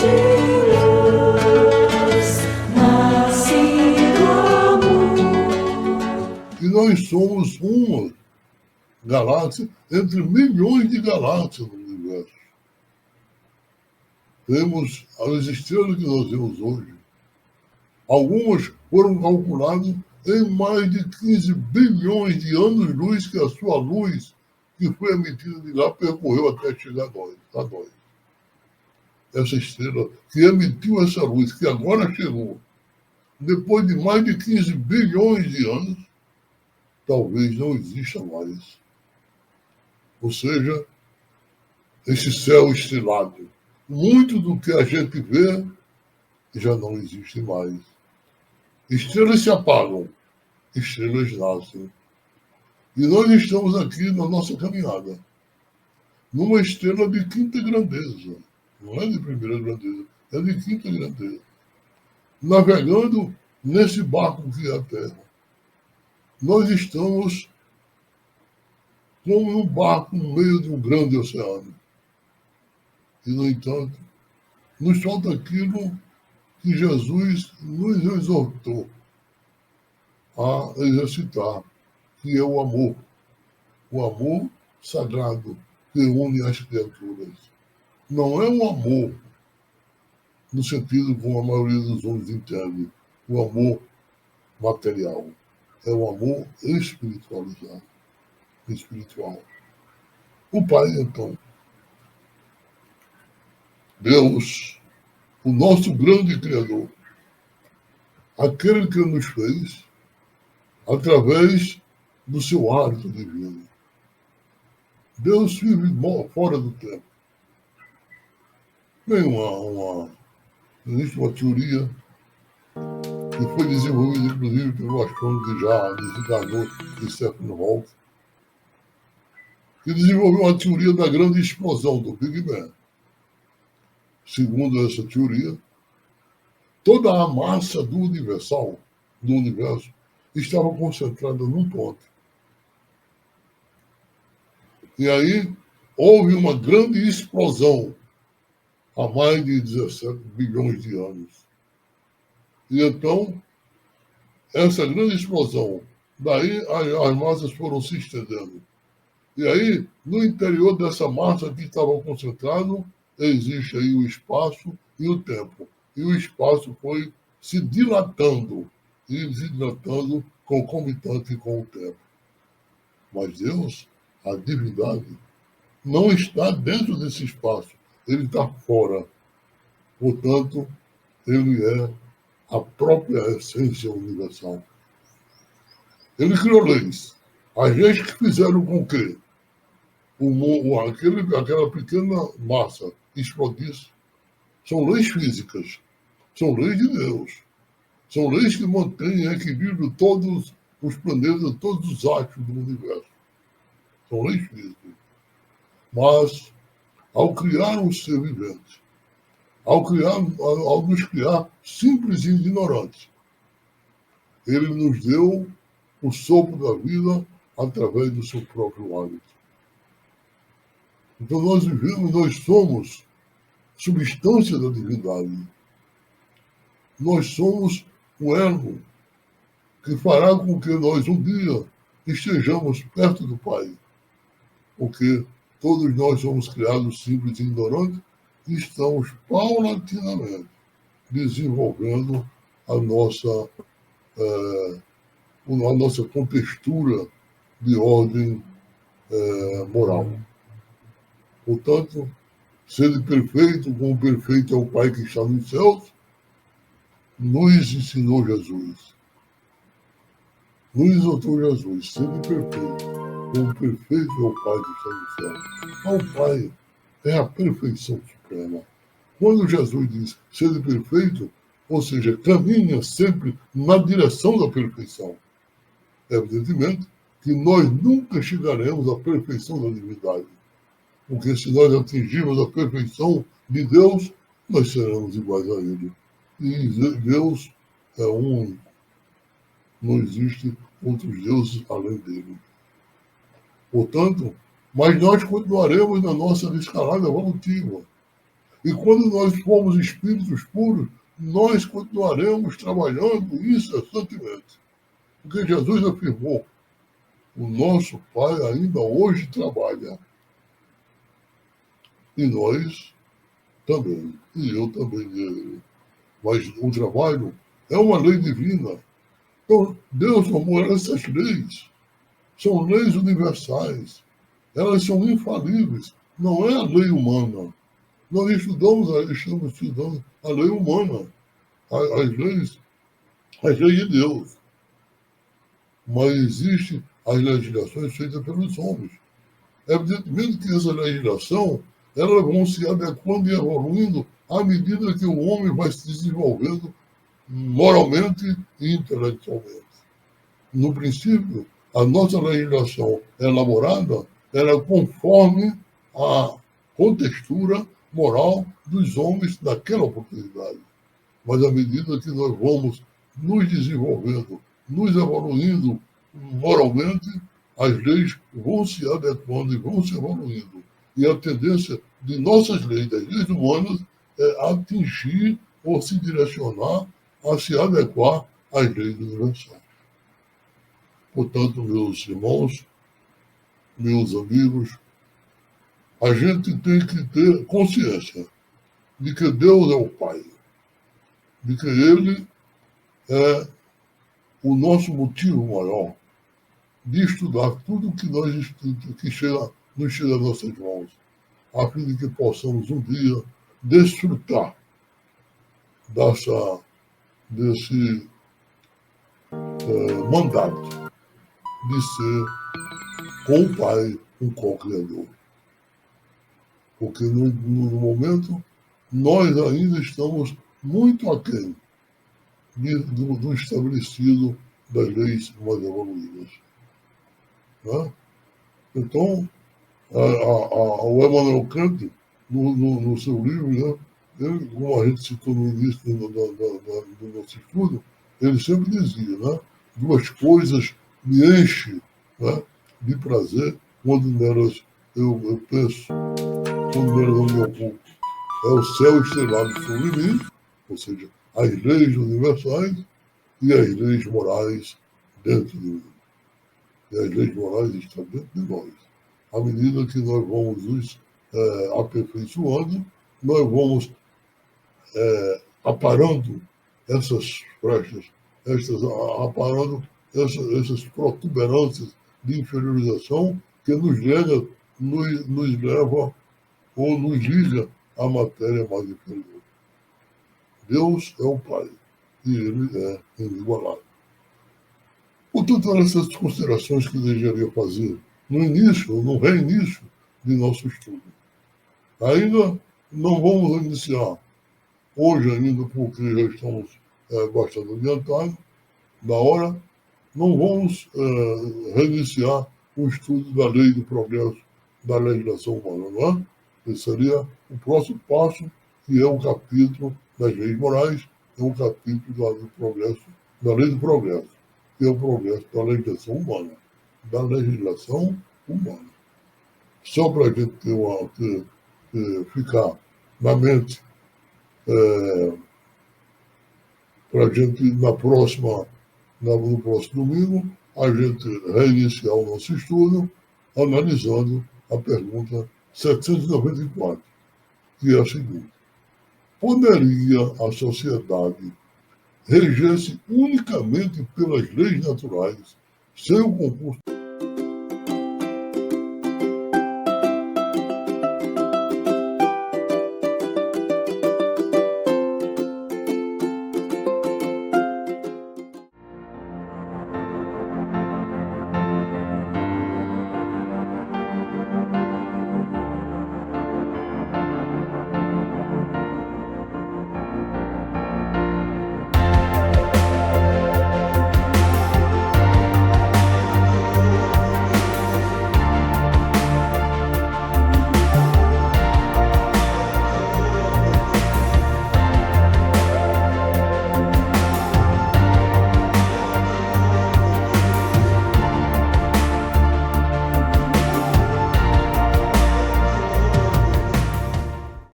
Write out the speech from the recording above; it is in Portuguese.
de luz, nasce do amor. E nós somos uma galáxia entre milhões de galáxias no universo. Temos as estrelas que nós vemos hoje. Algumas foram calculadas em mais de 15 bilhões de anos-luz que a sua luz, que foi emitida de lá, percorreu até chegar a nós. Essa estrela que emitiu essa luz, que agora chegou, depois de mais de 15 bilhões de anos, talvez não exista mais. Ou seja, esse céu estrelado, muito do que a gente vê já não existe mais. Estrelas se apagam, estrelas nascem. E nós estamos aqui na nossa caminhada, numa estrela de quinta grandeza. Não é de primeira grandeza, é de quinta grandeza. Navegando nesse barco que é a Terra. Nós estamos como num barco no meio de um grande oceano. E, no entanto, nos falta aquilo que Jesus nos exortou a exercitar, que é o amor sagrado que une as criaturas. Não é um amor no sentido como a maioria dos homens entende, o amor material. É o amor espiritualizado, espiritual. O Pai, então, Deus, o nosso grande Criador, aquele que nos fez através do seu hálito divino. Deus vive fora do tempo. Existe uma teoria que foi desenvolvida, inclusive, pelo astrônomo que já desencarnou, Stephen Hawking, que desenvolveu uma teoria da grande explosão do Big Bang. Segundo essa teoria, toda a massa do universo estava concentrada num ponto. E aí houve uma grande explosão há mais de 17 bilhões de anos. E então, essa grande explosão, daí as massas foram se estendendo. E aí, no interior dessa massa que estava concentrado, existe aí o espaço e o tempo. E o espaço foi se dilatando concomitante com o tempo. Mas Deus, a divindade, não está dentro desse espaço. Ele está fora. Portanto, ele é a própria essência universal. Ele criou leis. As leis que fizeram com que aquela pequena massa explodisse são leis físicas. São leis de Deus. São leis que mantêm em equilíbrio todos os planetas, todos os astros do universo. São leis físicas. Mas, ao criar um ser vivente, ao nos criar simples e ignorantes, ele nos deu o sopro da vida através do seu próprio hálito. Então nós somos substância da divindade. Nós somos o elo que fará com que nós um dia estejamos perto do Pai. Porque todos nós somos criados simples e ignorantes e estamos paulatinamente desenvolvendo a nossa contextura de ordem moral. Portanto, sendo perfeito, como perfeito é o Pai que está nos céus, nos ensinou Jesus. Nos exortou Jesus, sendo perfeito, como perfeito é o Pai que está nos céus. O Pai é a perfeição suprema. Quando Jesus diz sendo perfeito, ou seja, caminha sempre na direção da perfeição. Evidentemente que nós nunca chegaremos à perfeição da divindade. Porque se nós atingirmos a perfeição de Deus, nós seremos iguais a Ele. E Deus é único. Não existe outros deuses além dele. Portanto, mas nós continuaremos na nossa escalada evolutiva. E quando nós formos espíritos puros, nós continuaremos trabalhando incessantemente. Porque Jesus afirmou, o nosso Pai ainda hoje trabalha. E nós também. E eu também. Mas o trabalho é uma lei divina. Então, Deus amou essas leis. São leis universais. Elas são infalíveis. Não é a lei humana. Nós estamos estudando a lei humana. As leis de Deus. Mas existem as legislações feitas pelos homens. Evidentemente que essa legislação, elas vão se adequando e evoluindo à medida que o homem vai se desenvolvendo moralmente e intelectualmente. No princípio, a nossa legislação elaborada era conforme a contextura moral dos homens daquela oportunidade. Mas à medida que nós vamos nos desenvolvendo, nos evoluindo moralmente, as leis vão se adequando e vão se evoluindo. E a tendência de nossas leis, das leis humanas, é atingir ou se direcionar a se adequar às leis universais. Portanto, meus irmãos, meus amigos, a gente tem que ter consciência de que Deus é o Pai, de que Ele é o nosso motivo maior de estudar tudo que nos chega às nossas mãos, a fim de que possamos um dia desfrutar desse mandato de ser com o Pai um co-criador. Porque no momento nós ainda estamos muito aquém do estabelecido das leis mais evoluídas. Né? Então, o Emmanuel Kant, no seu livro, né, ele, como a gente citou no início do nosso estudo, ele sempre dizia, né, duas coisas me enchem, né, de prazer quando nelas eu penso, quando nelas eu me ocupo. É o céu estrelado sobre mim, ou seja, as leis universais e as leis morais dentro de mim. E as leis morais estão dentro de nós. À medida que nós vamos nos aperfeiçoando, nós vamos aparando essas brechas, aparando essas protuberâncias de inferiorização que nos leva ou nos liga à matéria mais inferior. Deus é o Pai e Ele é inigualável. Portanto, eram essas considerações que eu desejaria fazer no reinício de nosso estudo. Ainda não vamos iniciar hoje ainda, porque já estamos bastante adiantados na hora, não vamos reiniciar o estudo da lei do progresso da legislação humana, não é? Esse seria o próximo passo, que é o capítulo das leis morais, é o capítulo do progresso, da lei do progresso, que é o progresso da legislação humana. Da legislação humana. Só para a gente ficar na mente, para a gente, no próximo domingo, a gente reiniciar o nosso estudo, analisando a pergunta 794, que é a seguinte: poderia a sociedade reger-se unicamente pelas leis naturais, sem o concurso